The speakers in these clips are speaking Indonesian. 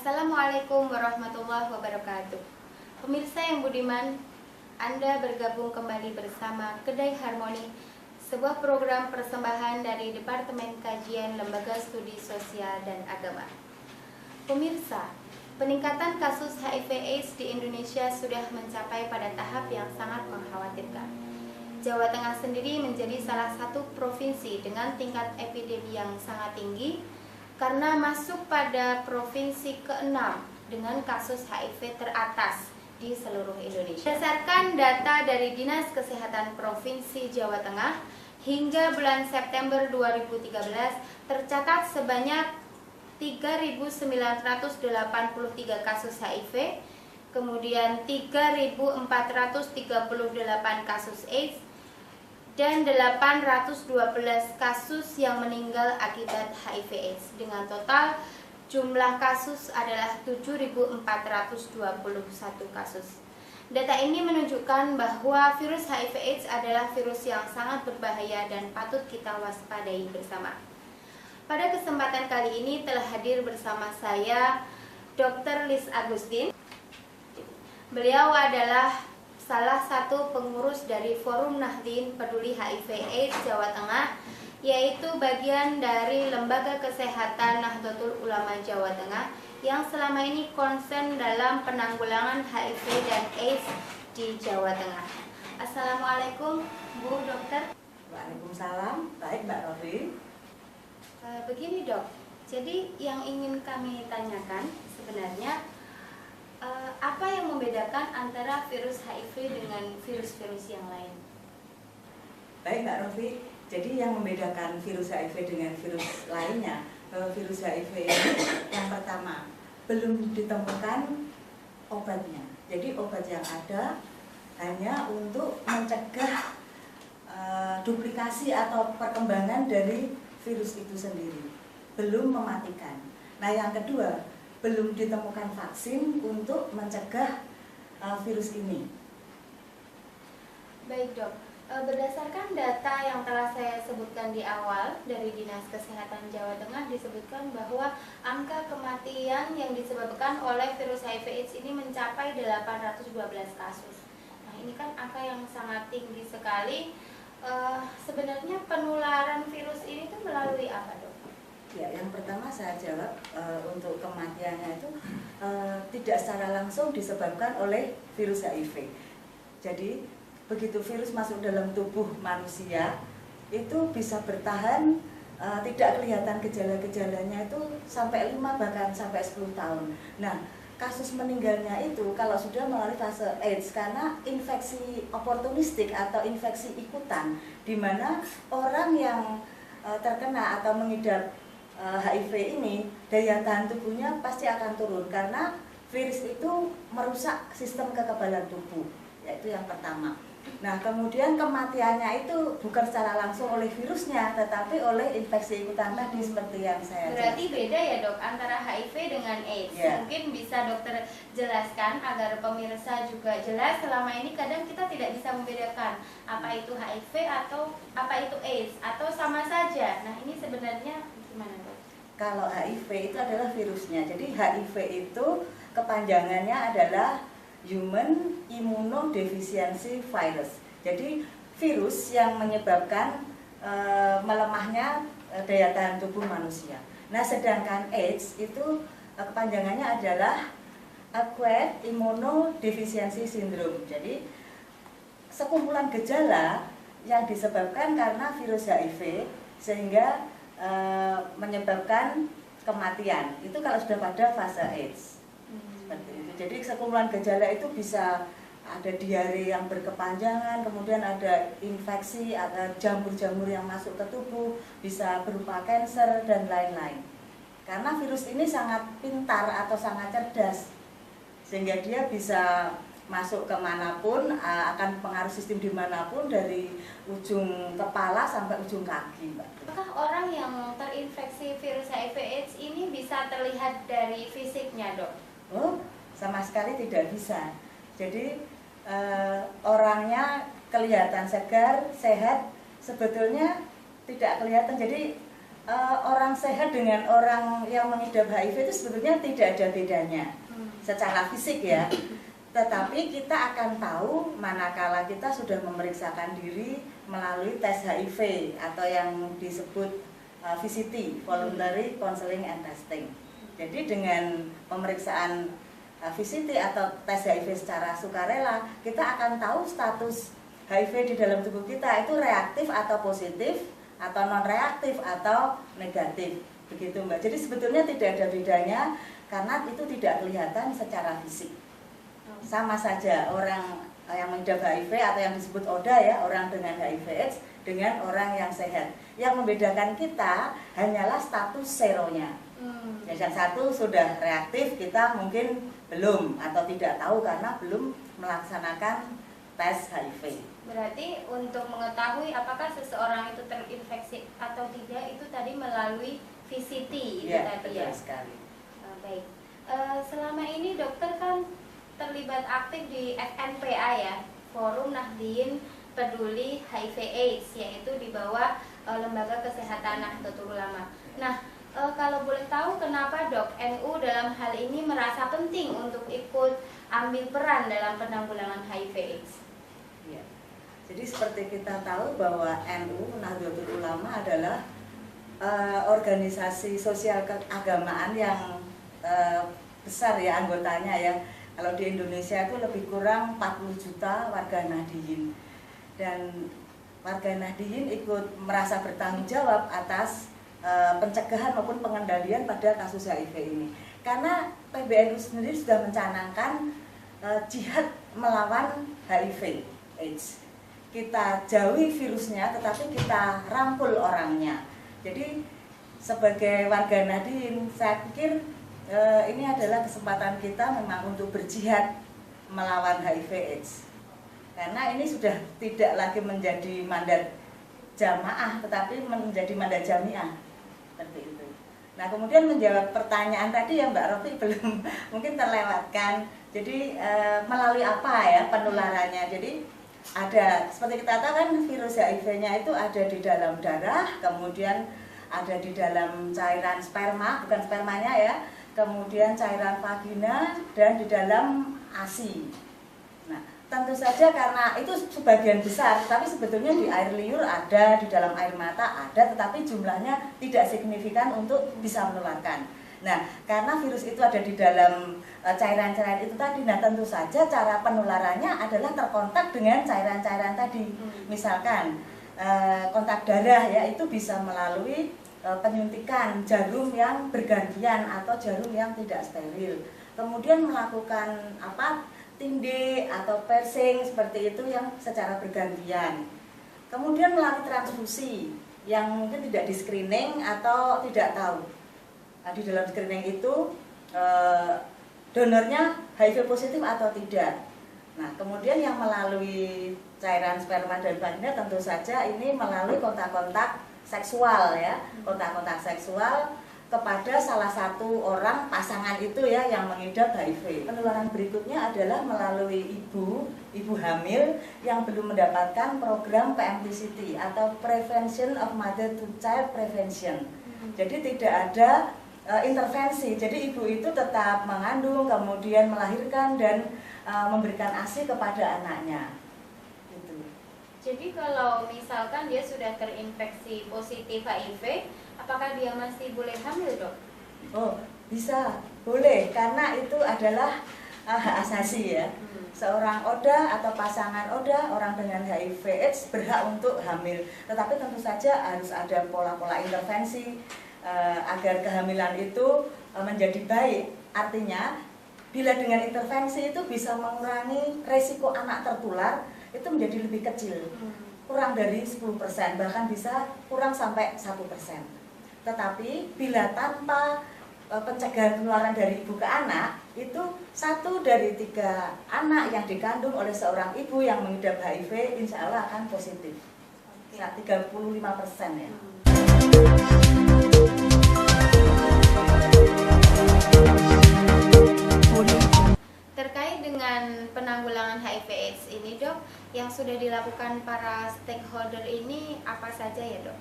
Assalamualaikum warahmatullahi wabarakatuh. Pemirsa yang budiman, Anda bergabung kembali bersama Kedai Harmoni, sebuah program persembahan dari Departemen Kajian Lembaga Studi Sosial dan Agama. Pemirsa, peningkatan kasus HIV/AIDS di Indonesia sudah mencapai pada tahap yang sangat mengkhawatirkan. Jawa Tengah sendiri menjadi salah satu provinsi dengan tingkat epidemi yang sangat tinggi karena masuk pada provinsi ke-6 dengan kasus HIV teratas di seluruh Indonesia. Berdasarkan data dari Dinas Kesehatan Provinsi Jawa Tengah, hingga bulan September 2013 tercatat sebanyak 3.983 kasus HIV, kemudian 3.438 kasus AIDS, dan 812 kasus yang meninggal akibat HIV/AIDS. Dengan total jumlah kasus adalah 7.421 kasus. Data ini menunjukkan bahwa virus HIV/AIDS adalah virus yang sangat berbahaya dan patut kita waspadai bersama. Pada kesempatan kali ini telah hadir bersama saya Dr. Liz Agustin. Beliau adalah salah satu pengurus dari Forum Nahdien Peduli HIV/AIDS Jawa Tengah, yaitu bagian dari Lembaga Kesehatan Nahdlatul Ulama Jawa Tengah yang selama ini konsen dalam penanggulangan HIV dan AIDS di Jawa Tengah. Assalamualaikum Bu Dokter. Waalaikumsalam. Baik Mbak Rofi. Begini Dok, jadi yang ingin kami tanyakan sebenarnya apa yang membedakan antara virus HIV dengan virus-virus yang lain? Baik Mbak Rofi, jadi yang membedakan virus HIV dengan virus lainnya, bahwa virus HIV ini yang pertama, belum ditemukan obatnya. Jadi obat yang ada hanya untuk mencegah duplikasi atau perkembangan dari virus itu sendiri, belum mematikan. Nah yang kedua, belum ditemukan vaksin untuk mencegah virus ini. Baik Dok, berdasarkan data yang telah saya sebutkan di awal dari Dinas Kesehatan Jawa Tengah disebutkan bahwa angka kematian yang disebabkan oleh virus HIV/AIDS ini mencapai 812 kasus. Nah ini kan angka yang sangat tinggi sekali. Sebenarnya penularan virus ini tuh melalui apa Dok? Ya, yang pertama saya jawab untuk kematiannya itu tidak secara langsung disebabkan oleh virus HIV. Jadi begitu virus masuk dalam tubuh manusia itu bisa bertahan, tidak kelihatan gejala-gejalanya itu sampai 5 bahkan sampai 10 tahun. Nah, kasus meninggalnya itu kalau sudah melalui fase AIDS karena infeksi oportunistik atau infeksi ikutan, di mana orang yang terkena atau mengidap HIV ini daya tahan tubuhnya pasti akan turun karena virus itu merusak sistem kekebalan tubuh, yaitu yang pertama. Nah kemudian kematiannya itu bukan secara langsung oleh virusnya tetapi oleh infeksi ikutan tadi seperti yang saya Berarti beda ya Dok antara HIV dengan AIDS. Ya. Mungkin bisa dokter jelaskan agar pemirsa juga jelas. Selama ini kadang kita tidak bisa membedakan apa itu HIV atau apa itu AIDS atau sama saja. Nah ini sebenarnya gimana Dok? Kalau HIV itu adalah virusnya. Jadi HIV itu kepanjangannya adalah Human Immunodeficiency Virus. Jadi virus yang menyebabkan melemahnya daya tahan tubuh manusia. Nah, sedangkan AIDS itu kepanjangannya adalah Acquired Immunodeficiency Syndrome. Jadi sekumpulan gejala yang disebabkan karena virus HIV sehingga menyebabkan kematian. Itu kalau sudah pada fase AIDS. Seperti itu. Jadi sekumpulan gejala itu bisa ada diare yang berkepanjangan, kemudian ada infeksi, ada jamur-jamur yang masuk ke tubuh, bisa berupa kanker dan lain-lain. Karena virus ini sangat pintar atau sangat cerdas, sehingga dia bisa masuk kemanapun, akan pengaruh sistem dimanapun dari ujung kepala sampai ujung kaki, Mbak. Apakah orang yang terinfeksi virus HIV/AIDS ini bisa terlihat dari fisiknya Dok? Oh, sama sekali tidak bisa. Jadi orangnya kelihatan segar, sehat, sebetulnya tidak kelihatan. Jadi orang sehat dengan orang yang mengidap HIV itu sebetulnya tidak ada bedanya secara fisik ya. Tetapi kita akan tahu manakala kita sudah memeriksakan diri melalui tes HIV atau yang disebut VCT, Voluntary Counseling and Testing. Jadi dengan pemeriksaan VCT atau tes HIV secara sukarela, kita akan tahu status HIV di dalam tubuh kita itu reaktif atau positif, atau non reaktif atau negatif, begitu Mbak. Jadi sebetulnya tidak ada bedanya karena itu tidak kelihatan secara fisik. Sama saja orang yang mengidap HIV atau yang disebut ODA ya, orang dengan HIV/AIDS dengan orang yang sehat. Yang membedakan kita hanyalah status seronya. Yang satu sudah reaktif, kita mungkin belum atau tidak tahu karena belum melaksanakan tes HIV. Berarti untuk mengetahui apakah seseorang itu terinfeksi atau tidak itu tadi melalui VCT itu Ya, tadi betul ya. sekali. Baik. Selama ini dokter kan terlibat aktif di FNPA ya, Forum Nahdien Peduli HIV/AIDS, yaitu di bawah Lembaga Kesehatan Nahdlatul Ulama. Nah, kalau boleh tahu kenapa Dok NU dalam hal ini merasa penting untuk ikut ambil peran dalam penanggulangan HIV/AIDS? Ya. Jadi seperti kita tahu bahwa NU Nahdlatul Ulama adalah organisasi sosial keagamaan yang besar ya anggotanya ya. Kalau di Indonesia itu lebih kurang 40 juta warga Nahdien. Dan warga Nahdien ikut merasa bertanggung jawab atas pencegahan maupun pengendalian pada kasus HIV ini. Karena PBNU sendiri sudah mencanangkan jihad melawan HIV/AIDS. Kita jauhi virusnya, tetapi kita rangkul orangnya. Jadi sebagai warga Nahdien, saya pikir ini adalah kesempatan kita memang untuk berjihad melawan HIV/AIDS. Karena ini sudah tidak lagi menjadi mandat jamaah, tetapi menjadi mandat jamiah. Seperti itu. Nah, kemudian menjawab pertanyaan tadi yang Mbak Rofi belum mungkin terlewatkan. Jadi melalui apa ya penularannya? Jadi ada, seperti kita tahu kan virus HIV-nya itu ada di dalam darah, kemudian ada di dalam cairan sperma, bukan spermanya ya, kemudian cairan vagina, dan di dalam ASI. Nah, tentu saja karena itu sebagian besar, tapi sebetulnya di air liur ada, di dalam air mata ada, tetapi jumlahnya tidak signifikan untuk bisa menularkan. Nah, karena virus itu ada di dalam cairan-cairan itu tadi, nah tentu saja cara penularannya adalah terkontak dengan cairan-cairan tadi. Misalkan kontak darah ya, itu bisa melalui penyuntikan jarum yang bergantian atau jarum yang tidak steril. Kemudian melakukan tinde atau piercing seperti itu yang secara bergantian. Kemudian melalui transfusi yang mungkin tidak di screening atau tidak tahu. Nah, di dalam screening itu donornya HIV positif atau tidak. Nah, kemudian yang melalui cairan sperma dan vagina tentu saja ini melalui kontak-kontak seksual ya, kontak-kontak seksual kepada salah satu orang pasangan itu ya yang mengidap HIV. Penularan berikutnya adalah melalui ibu hamil yang belum mendapatkan program PMTCT atau Prevention of Mother to Child Prevention. Jadi tidak ada intervensi. Jadi ibu itu tetap mengandung, kemudian melahirkan dan memberikan ASI kepada anaknya. Gitu. Jadi kalau misalkan dia sudah terinfeksi positif HIV, apakah dia masih boleh hamil, Dok? Oh, bisa, boleh, karena itu adalah hak asasi ya. Seorang ODA atau pasangan ODA, orang dengan HIV/AIDS berhak untuk hamil. Tetapi tentu saja harus ada pola-pola intervensi agar kehamilan itu menjadi baik. Artinya, bila dengan intervensi itu bisa mengurangi resiko anak tertular, itu menjadi lebih kecil, kurang dari 10%, bahkan bisa kurang sampai 1%. Tetapi bila tanpa pencegahan penularan dari ibu ke anak, itu 1 dari 3 anak yang dikandung oleh seorang ibu yang mengidap HIV insya Allah akan positif. 35% ya. Terkait dengan penanggulangan HIV/AIDS ini, Dok, yang sudah dilakukan para stakeholder ini apa saja ya, Dok?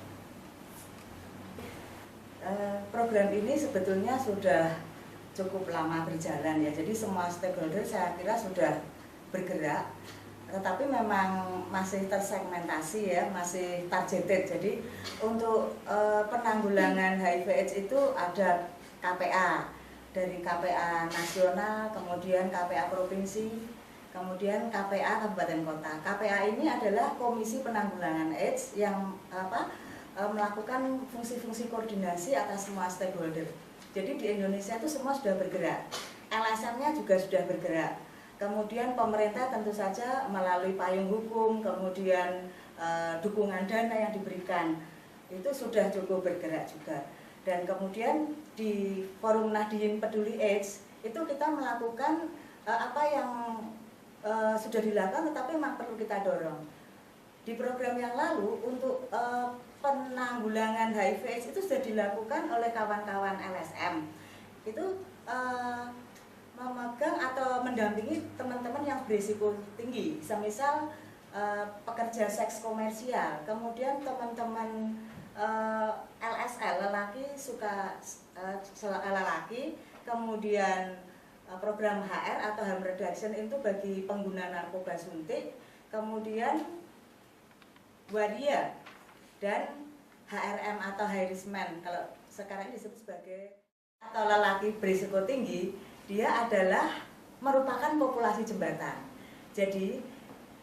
Program ini sebetulnya sudah cukup lama berjalan ya, jadi semua stakeholder saya kira sudah bergerak, tetapi memang masih tersegmentasi ya, masih targeted. Jadi untuk penanggulangan HIV/AIDS itu ada KPA, dari KPA nasional, kemudian KPA provinsi, kemudian KPA kabupaten kota. KPA ini adalah Komisi Penanggulangan AIDS yang melakukan fungsi-fungsi koordinasi atas semua stakeholder. Jadi di Indonesia itu semua sudah bergerak, LSM-nya juga sudah bergerak. Kemudian pemerintah tentu saja melalui payung hukum, kemudian dukungan dana yang diberikan, itu sudah cukup bergerak juga. Dan kemudian di Forum Nahdien Peduli AIDS itu kita melakukan apa yang sudah dilakukan, tetapi memang perlu kita dorong. Di program yang lalu untuk penanggulangan HIV/AIDS itu sudah dilakukan oleh kawan-kawan LSM. Itu memegang atau mendampingi teman-teman yang berisiko tinggi, semisal pekerja seks komersial, kemudian teman-teman LSL, lelaki suka lelaki, kemudian program HR atau harm reduction itu bagi pengguna narkoba suntik, kemudian waria dan HRM atau high risk man, kalau sekarang disebut sebagai atau lelaki berisiko tinggi, dia adalah merupakan populasi jembatan. Jadi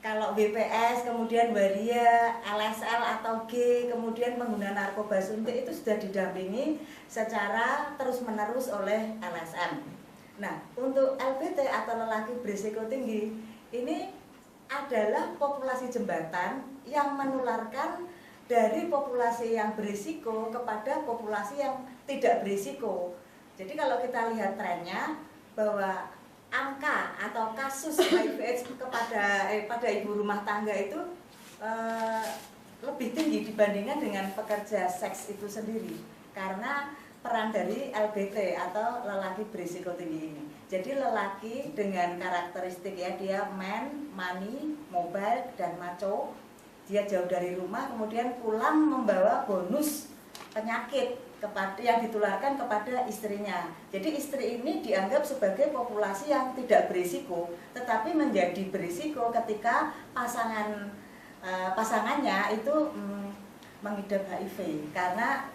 kalau BPS, kemudian waria, LSL atau G, kemudian pengguna narkoba suntik itu sudah didampingi secara terus-menerus oleh LSM. Nah, untuk LBT atau lelaki berisiko tinggi, ini adalah populasi jembatan yang menularkan dari populasi yang berisiko kepada populasi yang tidak berisiko. Jadi kalau kita lihat trennya bahwa angka atau kasus HIV/AIDS pada ibu rumah tangga itu lebih tinggi dibandingkan dengan pekerja seks itu sendiri, karena peran dari LBT atau lelaki berisiko tinggi ini. Jadi lelaki dengan karakteristik ya, dia man, money, mobile, dan macho. Dia jauh dari rumah, kemudian pulang membawa bonus penyakit yang ditularkan kepada istrinya. Jadi istri ini dianggap sebagai populasi yang tidak berisiko, tetapi menjadi berisiko ketika pasangannya itu mengidap HIV, karena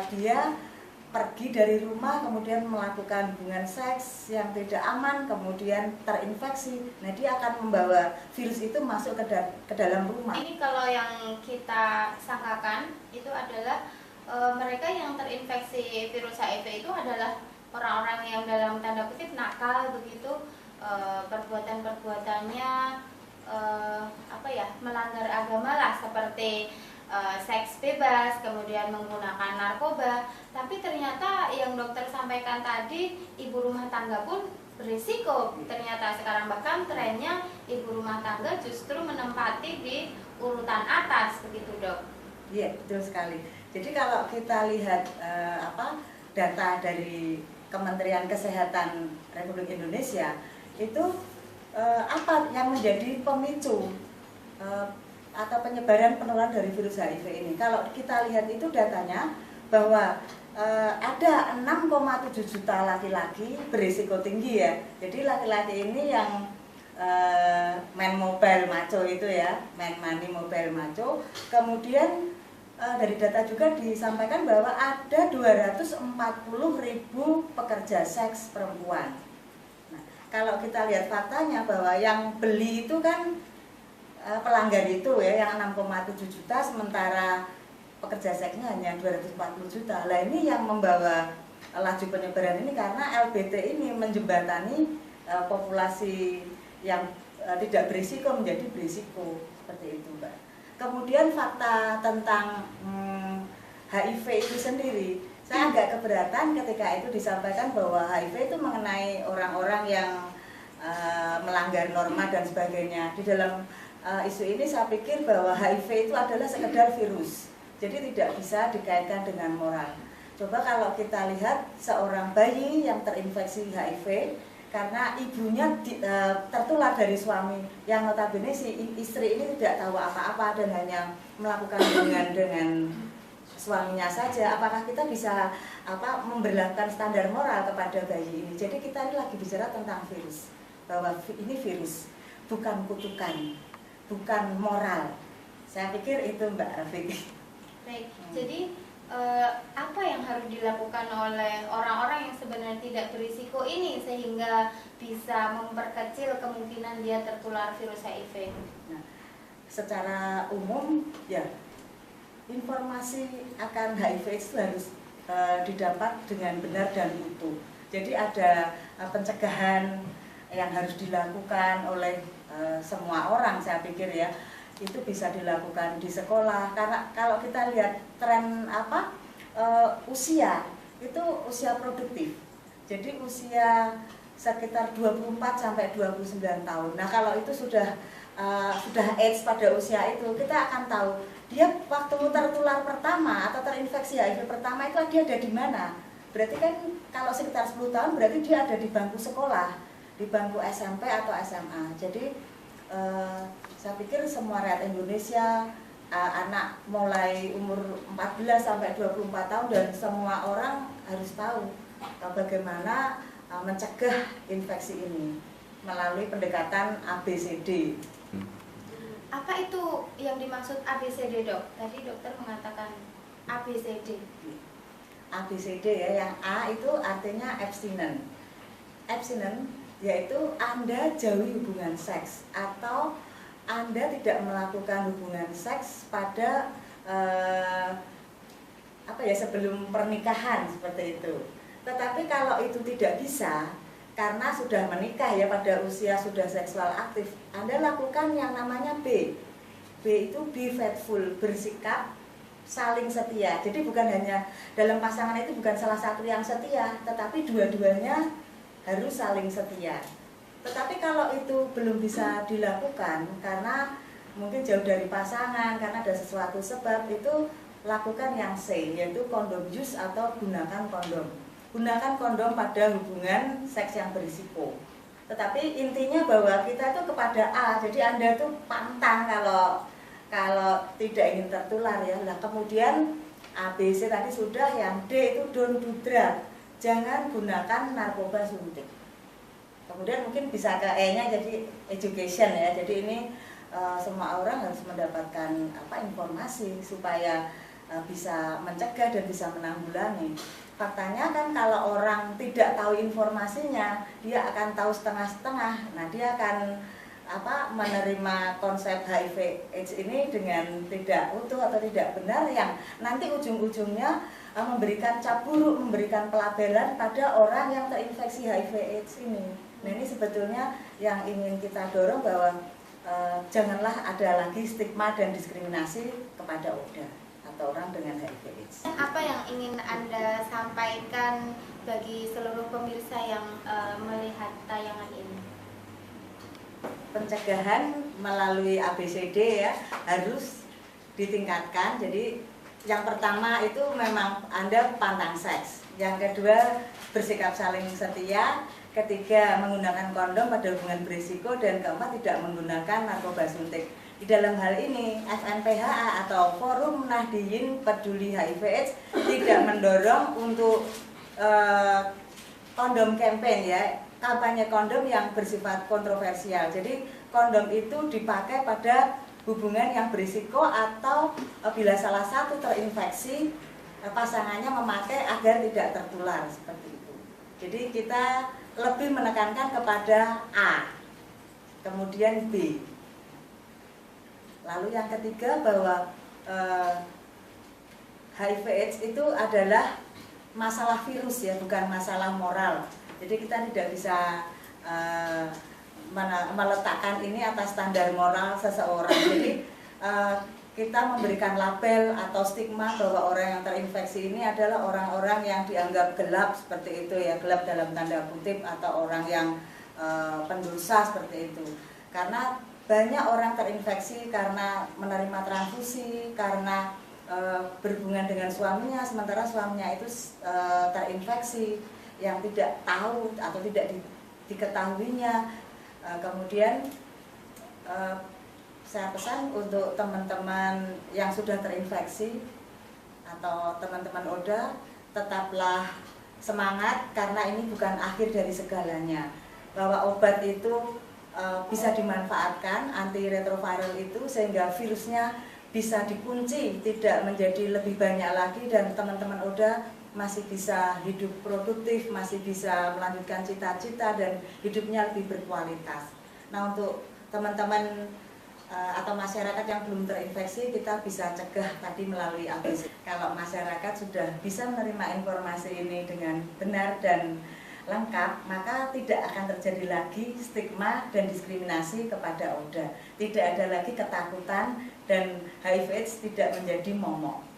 dia pergi dari rumah, kemudian melakukan hubungan seks yang tidak aman, kemudian terinfeksi. Nah, dia akan membawa virus itu masuk ke dalam rumah. Ini kalau yang kita sangkakan itu adalah mereka yang terinfeksi virus HIV itu adalah orang-orang yang dalam tanda kutip nakal begitu, perbuatan-perbuatannya melanggar agama lah, seperti seks bebas, kemudian menggunakan narkoba. Tapi ternyata yang dokter sampaikan tadi, ibu rumah tangga pun berisiko. Ternyata sekarang bahkan trennya ibu rumah tangga justru menempati di urutan atas, begitu dok? Iya, betul sekali. Jadi kalau kita lihat data dari Kementerian Kesehatan Republik Indonesia, itu apa yang menjadi pemicu atau penyebaran penularan dari virus HIV ini? Kalau kita lihat itu datanya bahwa ada 6,7 juta laki-laki berisiko tinggi ya. Jadi laki-laki ini yang man mobile macho itu ya, man money mobile macho. Kemudian dari data juga disampaikan bahwa ada 240.000 pekerja seks perempuan. Nah, kalau kita lihat faktanya bahwa yang beli itu kan pelanggan itu ya, yang 6,7 juta, sementara pekerja seksnya hanya 240 juta. Lah ini yang membawa laju penyebaran ini, karena LBT ini menjembatani populasi yang tidak berisiko menjadi berisiko, seperti itu Mbak. Kemudian fakta tentang HIV itu sendiri, saya agak keberatan ketika itu disampaikan bahwa HIV itu mengenai orang-orang yang melanggar norma dan sebagainya. Di dalam isu ini saya pikir bahwa HIV itu adalah sekedar virus, jadi tidak bisa dikaitkan dengan moral. Coba kalau kita lihat seorang bayi yang terinfeksi HIV karena ibunya tertular dari suami yang notabene si istri ini tidak tahu apa-apa dan hanya melakukan hubungan dengan suaminya saja, apakah kita bisa memberlakukan standar moral kepada bayi ini? Jadi kita ini lagi bicara tentang virus, bahwa ini virus, bukan kutukan, bukan moral. Saya pikir itu Mbak Rafiq. Baik, jadi apa yang harus dilakukan oleh orang-orang yang sebenarnya tidak berisiko ini sehingga bisa memperkecil kemungkinan dia tertular virus HIV? Nah, secara umum ya, informasi akan HIV itu harus didapat dengan benar dan utuh. Jadi ada pencegahan yang harus dilakukan oleh semua orang, saya pikir ya. Itu bisa dilakukan di sekolah, karena kalau kita lihat tren usia itu usia produktif. Jadi usia sekitar 24 sampai 29 tahun. Nah, kalau itu sudah AIDS pada usia itu, kita akan tahu dia waktu tertular pertama atau terinfeksi HIV pertama itu dia ada di mana. Berarti kan kalau sekitar 10 tahun berarti dia ada di bangku sekolah, di bangku SMP atau SMA. Jadi saya pikir semua rakyat Indonesia, anak mulai umur 14 sampai 24 tahun dan semua orang harus tahu bagaimana mencegah infeksi ini melalui pendekatan ABCD. Apa itu yang dimaksud ABCD, Dok? Tadi dokter mengatakan ABCD. ABCD ya, yang A itu artinya abstinent. Abstinent yaitu Anda jauhi hubungan seks atau Anda tidak melakukan hubungan seks pada sebelum pernikahan, seperti itu. Tetapi kalau itu tidak bisa karena sudah menikah ya, pada usia sudah seksual aktif, Anda lakukan yang namanya B. B itu be faithful, bersikap saling setia. Jadi bukan hanya dalam pasangan itu bukan salah satu yang setia, tetapi dua-duanya harus saling setia. Tetapi kalau itu belum bisa dilakukan karena mungkin jauh dari pasangan, karena ada sesuatu sebab, itu lakukan yang C, yaitu kondom use atau gunakan kondom. Gunakan kondom pada hubungan seks yang berisiko. Tetapi intinya bahwa kita itu kepada A, jadi Anda tuh pantang kalau tidak ingin tertular ya. Nah, kemudian ABC tadi sudah, yang D itu don't do drug. Jangan gunakan narkoba suntik. Kemudian mungkin bisa ke E-nya jadi education ya. Jadi ini semua orang harus mendapatkan informasi supaya bisa mencegah dan bisa menanggulangi. Faktanya kan kalau orang tidak tahu informasinya, dia akan tahu setengah-setengah. Nah, dia akan menerima konsep HIV/AIDS ini dengan tidak utuh atau tidak benar, yang nanti ujung-ujungnya memberikan cap buruk, memberikan pelabelan pada orang yang terinfeksi HIV/AIDS ini. Nah, ini sebetulnya yang ingin kita dorong, bahwa janganlah ada lagi stigma dan diskriminasi kepada orang dengan HIV/AIDS. Apa yang ingin Anda sampaikan bagi seluruh pemirsa yang melihat tayangan ini? Pencegahan melalui ABCD ya harus ditingkatkan. Jadi yang pertama itu memang Anda pantang seks. Yang kedua, bersikap saling setia. Ketiga, menggunakan kondom pada hubungan berisiko. Dan keempat, tidak menggunakan narkoba suntik. Di dalam hal ini, FNPHA atau Forum Nahdliyin Peduli HIV/AIDS tidak mendorong untuk kondom campaign ya, kampanye kondom yang bersifat kontroversial. Jadi kondom itu dipakai pada hubungan yang berisiko atau bila salah satu terinfeksi, pasangannya memakai agar tidak tertular, seperti itu. Jadi kita lebih menekankan kepada A, kemudian B. Lalu yang ketiga, bahwa HIV/AIDS itu adalah masalah virus ya, bukan masalah moral. Jadi kita tidak bisa meletakkan ini atas standar moral seseorang. Jadi kita memberikan label atau stigma bahwa orang yang terinfeksi ini adalah orang-orang yang dianggap gelap, seperti itu ya, gelap dalam tanda kutip, atau orang yang pendosa, seperti itu. Karena banyak orang terinfeksi karena menerima transfusi, karena berhubungan dengan suaminya, sementara suaminya itu terinfeksi, yang tidak tahu atau tidak diketahuinya. Kemudian saya pesan untuk teman-teman yang sudah terinfeksi, atau teman-teman Oda tetaplah semangat karena ini bukan akhir dari segalanya. Bahwa obat itu bisa dimanfaatkan, antiretroviral itu, sehingga virusnya bisa dikunci, tidak menjadi lebih banyak lagi, dan teman-teman Oda masih bisa hidup produktif, masih bisa melanjutkan cita-cita dan hidupnya lebih berkualitas. Nah, untuk teman-teman atau masyarakat yang belum terinfeksi, kita bisa cegah tadi melalui ABC. Kalau masyarakat sudah bisa menerima informasi ini dengan benar dan lengkap, maka tidak akan terjadi lagi stigma dan diskriminasi kepada Oda. Tidak ada lagi ketakutan dan HIV/AIDS tidak menjadi momok.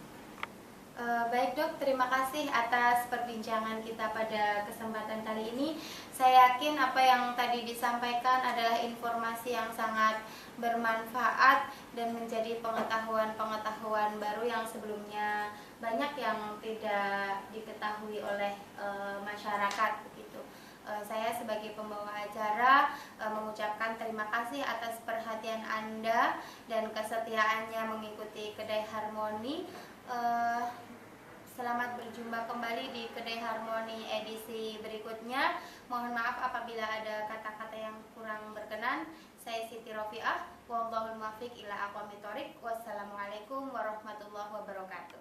Baik Dok, terima kasih atas perbincangan kita pada kesempatan kali ini. Saya yakin apa yang tadi disampaikan adalah informasi yang sangat bermanfaat dan menjadi pengetahuan-pengetahuan baru yang sebelumnya banyak yang tidak diketahui oleh masyarakat begitu. Saya sebagai pembawa acara mengucapkan terima kasih atas perhatian Anda dan kesetiaannya mengikuti Kedai Harmoni. Selamat berjumpa kembali di Kedai Harmoni edisi berikutnya. Mohon maaf apabila ada kata-kata yang kurang berkenan. Saya Siti Rofiah. Wallahul muwaffiq ila aqwamit thoriq. Wassalamualaikum warahmatullahi wabarakatuh.